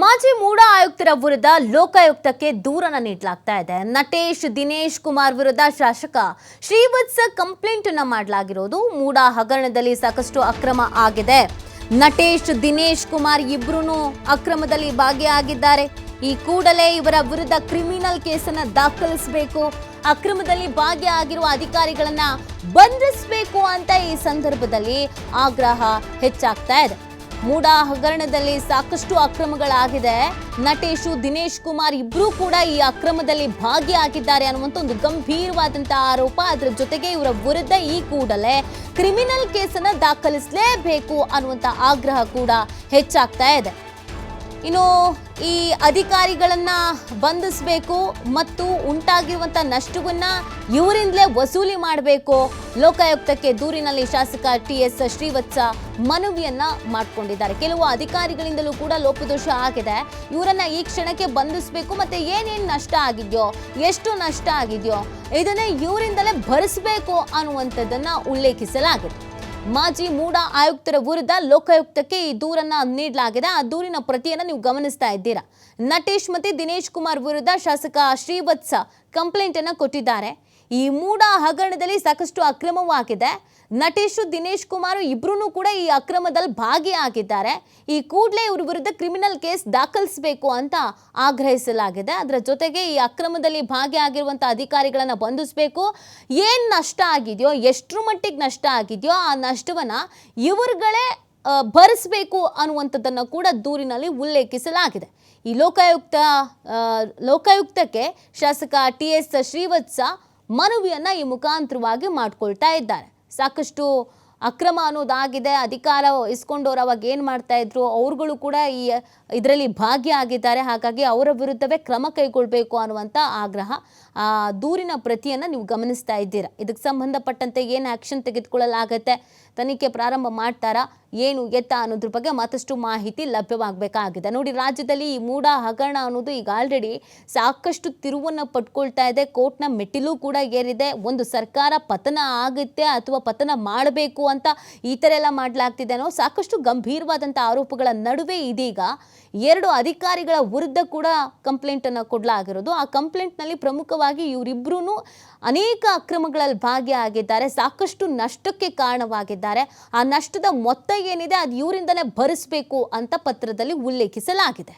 ಮಾಜಿ ಮೂಡ ಆಯುಕ್ತರ ವಿರುದ್ಧ ಲೋಕಾಯುಕ್ತಕ್ಕೆ ದೂರನ ನೀಡಲಾಗ್ತಾ ಇದೆ. ನಟೇಶ್ ದಿನೇಶ್ ಕುಮಾರ್ ವಿರುದ್ಧ ಶಾಸಕ ಶ್ರೀವತ್ಸ ಕಂಪ್ಲೇಂಟ್ ಅನ್ನು ಮಾಡಲಾಗಿರೋದು. ಮೂಡ ಹಗರಣದಲ್ಲಿ ಸಾಕಷ್ಟು ಅಕ್ರಮ ಆಗಿದೆ. ನಟೇಶ್ ದಿನೇಶ್ ಕುಮಾರ್ ಇಬ್ರು ಅಕ್ರಮದಲ್ಲಿ ಭಾಗಿಯಾಗಿದ್ದಾರೆ. ಈ ಕೂಡಲೇ ಇವರ ವಿರುದ್ಧ ಕ್ರಿಮಿನಲ್ ಕೇಸನ್ನು ದಾಖಲಿಸಬೇಕು, ಅಕ್ರಮದಲ್ಲಿ ಭಾಗಿಯಾಗಿರುವ ಅಧಿಕಾರಿಗಳನ್ನ ಬಂಧಿಸಬೇಕು ಅಂತ ಈ ಸಂದರ್ಭದಲ್ಲಿ ಆಗ್ರಹ ಹೆಚ್ಚಾಗ್ತಾ ಇದೆ. ಮೂಡ ಹಗರಣದಲ್ಲಿ ಸಾಕಷ್ಟು ಅಕ್ರಮಗಳಾಗಿದೆ. ನಟೇಶು ದಿನೇಶ್ ಕುಮಾರ್ ಇಬ್ರು ಕೂಡ ಈ ಅಕ್ರಮದಲ್ಲಿ ಭಾಗಿಯಾಗಿದ್ದಾರೆ ಅನ್ನುವಂಥ ಒಂದು ಗಂಭೀರವಾದಂತಹ ಆರೋಪ. ಅದರ ಜೊತೆಗೆ ಇವರ ವಿರುದ್ಧ ಈ ಕೂಡಲೇ ಕ್ರಿಮಿನಲ್ ಕೇಸನ್ನು ದಾಖಲಿಸಲೇಬೇಕು ಅನ್ನುವಂಥ ಆಗ್ರಹ ಕೂಡ ಹೆಚ್ಚಾಗ್ತಾ ಇದೆ. ಇನ್ನು ಈ ಅಧಿಕಾರಿಗಳನ್ನ ಬಂಧಿಸಬೇಕು ಮತ್ತು ಉಂಟಾಗಿರುವಂಥ ನಷ್ಟವನ್ನ ಇವರಿಂದಲೇ ವಸೂಲಿ ಮಾಡಬೇಕು. ಲೋಕಾಯುಕ್ತಕ್ಕೆ ದೂರಿನಲ್ಲಿ ಶಾಸಕ ಟಿ.ಎಸ್. ಶ್ರೀವತ್ಸ ಮನವಿಯನ್ನ ಮಾಡಿಕೊಂಡಿದ್ದಾರೆ. ಕೆಲವು ಅಧಿಕಾರಿಗಳಿಂದಲೂ ಕೂಡ ಲೋಪದೋಷ ಆಗಿದೆ, ಇವರನ್ನ ಈ ಕ್ಷಣಕ್ಕೆ ಬಂಧಿಸಬೇಕು, ಮತ್ತೆ ಏನೇನು ನಷ್ಟ ಆಗಿದೆಯೋ, ಎಷ್ಟು ನಷ್ಟ ಆಗಿದೆಯೋ ಇದನ್ನ ಇವರಿಂದಲೇ ಭರಿಸಬೇಕು ಅನ್ನುವಂಥದ್ದನ್ನ ಉಲ್ಲೇಖಿಸಲಾಗಿದೆ. ಮಾಜಿ ಮೂಡ ಆಯುಕ್ತರ ವಿರುದ್ಧ ಲೋಕಾಯುಕ್ತಕ್ಕೆ ಈ ದೂರನ್ನ ನೀಡಲಾಗಿದೆ. ಆ ದೂರಿನ ಪ್ರತಿಯನ್ನು ನೀವು ಗಮನಿಸ್ತಾ ಇದ್ದೀರಾ. ನಟೇಶ್ ಮತ್ತು ದಿನೇಶ್ ಕುಮಾರ್ ವಿರುದ್ಧ ಶಾಸಕ ಶ್ರೀವತ್ಸ ಕಂಪ್ಲೇಂಟ್ ಅನ್ನು ಕೊಟ್ಟಿದ್ದಾರೆ. ಈ ಮೂಡ ಹಗರಣದಲ್ಲಿ ಸಾಕಷ್ಟು ಅಕ್ರಮವಾಗಿದೆ. ನಟೇಶ್ ದಿನೇಶ್ ಕುಮಾರ್ ಇಬ್ರು ಕೂಡ ಈ ಅಕ್ರಮದಲ್ಲಿ ಭಾಗಿಯಾಗಿದ್ದಾರೆ. ಈ ಕೂಡಲೇ ಇವ್ರ ವಿರುದ್ಧ ಕ್ರಿಮಿನಲ್ ಕೇಸ್ ದಾಖಲಿಸಬೇಕು ಅಂತ ಆಗ್ರಹಿಸಲಾಗಿದೆ. ಅದರ ಜೊತೆಗೆ ಈ ಅಕ್ರಮದಲ್ಲಿ ಭಾಗಿಯಾಗಿರುವಂಥ ಅಧಿಕಾರಿಗಳನ್ನ ಬಂಧಿಸಬೇಕು. ಏನು ನಷ್ಟ ಆಗಿದೆಯೋ, ಎಷ್ಟರ ಮಟ್ಟಿಗೆ ನಷ್ಟ ಆಗಿದೆಯೋ ಆ ನಷ್ಟವನ್ನ ಇವರುಗಳೇ ಭರಿಸಬೇಕು ಅನ್ನುವಂಥದ್ದನ್ನು ಕೂಡ ದೂರಿನಲ್ಲಿ ಉಲ್ಲೇಖಿಸಲಾಗಿದೆ. ಈ ಲೋಕಾಯುಕ್ತಕ್ಕೆ ಶಾಸಕ ಟಿ.ಎಸ್. ಶ್ರೀವತ್ಸ ಮನವಿಯನ್ನ ಈ ಮುಖಾಂತರವಾಗಿ ಮಾಡ್ಕೊಳ್ತಾ ಇದ್ದಾರೆ. ಸಾಕಷ್ಟು ಅಕ್ರಮ ಅನ್ನೋದಾಗಿದೆ. ಅಧಿಕಾರ ಇಸ್ಕೊಂಡವ್ರು ಅವಾಗ ಏನು ಮಾಡ್ತಾ ಇದ್ರು, ಅವ್ರುಗಳು ಕೂಡ ಇದರಲ್ಲಿ ಭಾಗಿಯಾಗಿದ್ದಾರೆ. ಹಾಗಾಗಿ ಅವರ ವಿರುದ್ಧವೇ ಕ್ರಮ ಕೈಗೊಳ್ಳಬೇಕು ಅನ್ನುವಂಥ ಆಗ್ರಹ. ದೂರಿನ ಪ್ರತಿಯನ್ನು ನೀವು ಗಮನಿಸ್ತಾ ಇದ್ದೀರಾ. ಇದಕ್ಕೆ ಸಂಬಂಧಪಟ್ಟಂತೆ ಏನು ಆ್ಯಕ್ಷನ್ ತೆಗೆದುಕೊಳ್ಳಲಾಗತ್ತೆ, ತನಿಖೆ ಪ್ರಾರಂಭ ಮಾಡ್ತಾರಾ, ಏನು ಎತ್ತ ಅನ್ನೋದ್ರ ಬಗ್ಗೆ ಮತ್ತಷ್ಟು ಮಾಹಿತಿ ಲಭ್ಯವಾಗಬೇಕಾಗಿದೆ. ನೋಡಿ, ರಾಜ್ಯದಲ್ಲಿ ಈ ಮೂಡ ಹಗರಣ ಅನ್ನೋದು ಈಗ ಆಲ್ರೆಡಿ ಸಾಕಷ್ಟು ತಿರುವನ್ನು ಪಡ್ಕೊಳ್ತಾ ಇದೆ. ಕೋರ್ಟ್ನ ಮೆಟ್ಟಿಲು ಕೂಡ ಏರಿದೆ. ಒಂದು ಸರ್ಕಾರ ಪತನ ಆಗುತ್ತೆ ಅಥವಾ ಪತನ ಮಾಡಬೇಕು ಅಂತ ಈ ಥರ ಎಲ್ಲ ಮಾಡಲಾಗ್ತಿದೆ ಅನ್ನೋ ಸಾಕಷ್ಟು ಗಂಭೀರವಾದಂಥ ಆರೋಪಗಳ ನಡುವೆ ಇದೀಗ 2 ಅಧಿಕಾರಿಗಳ ವಿರುದ್ಧ ಕೂಡ ಕಂಪ್ಲೇಂಟನ್ನು ಕೊಡಲಾಗಿರೋದು. ಆ ಕಂಪ್ಲೇಂಟ್ನಲ್ಲಿ ಪ್ರಮುಖವಾಗಿ ಇವರಿಬ್ಬರೂ ಅನೇಕ ಅಕ್ರಮಗಳಲ್ಲಿ ಭಾಗಿಯಾಗಿದ್ದಾರೆ, ಸಾಕಷ್ಟು ನಷ್ಟಕ್ಕೆ ಕಾರಣವಾಗಿದ್ದಾರೆ. ಆ ನಷ್ಟದ ಮೊತ್ತ ಏನಿದೆ ಅದು ಇವರಿಂದಲೇ ಭರಿಸಬೇಕು ಅಂತ ಪತ್ರದಲ್ಲಿ ಉಲ್ಲೇಖಿಸಲಾಗಿದೆ.